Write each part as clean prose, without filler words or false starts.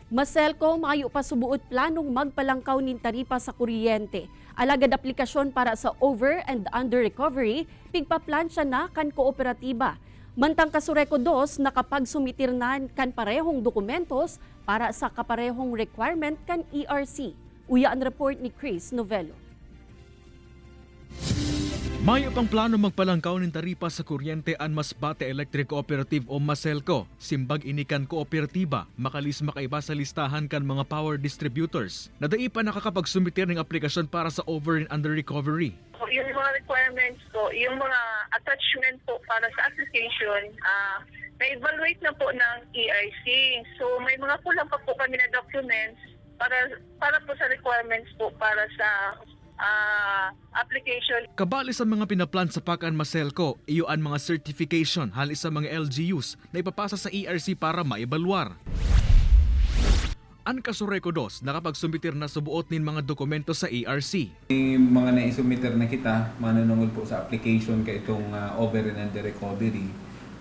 Maselco, maayo pa subuot planong magpalangkaw nin taripa sa kuryente. Alagad aplikasyon para sa over and under recovery, pigpaplansya na kan kooperatiba. Mantang Kasureko 2, nakapagsumitirnan kan parehong dokumentos para sa kaparehong requirement kan ERC. Uya ang report ni Chris Novello. Mayo pang plano magpalangkaw ng taripa sa kuryente ang Masbate Electric Cooperative o Maselco. Simbag inikan kooperatiba, makalis makaiba sa listahan kan mga power distributors. Nadai pa nakakapagsumitir ng aplikasyon para sa over and under recovery. So, yung mga requirements po, yung mga attachment po para sa application, na-evaluate na po ng ERC. So may mga kulang pa po kami na documents para po sa requirements po para sa application. Kabali sa mga pinaplan sa Pakan Maselco, iyo ang mga certification halis sa mga LGUs na ipapasa sa ERC para maibalwar. Ang Kasureko 2 nakapagsumitir na subuot nin mga dokumento sa ERC. Yung mga naisumiter na kita, manunungod po sa application ka itong over and under recovery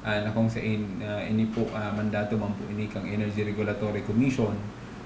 na kung sa ini po mandato man po ini kang Energy Regulatory Commission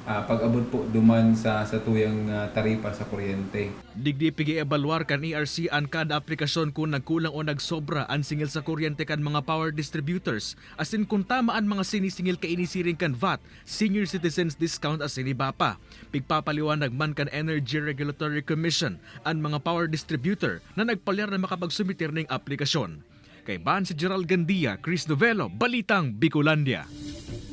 pag-abot po duman sa tuyang taripa sa kuryente. Digdi pigi-ebalwar kan ERC ang kada aplikasyon kung nagkulang o nagsobra ang singil sa kuryente kan mga power distributors. Asin kung tama ang mga sinisingil ka inisiring kan VAT, Senior Citizens Discount as sinibapa. Pigpapaliwanag man kan Energy Regulatory Commission ang mga power distributor na nagpalyar na makapagsumitir ng aplikasyon. Kay Ban si Gerald Gandia, Chris Novello, Balitang Bicolandia.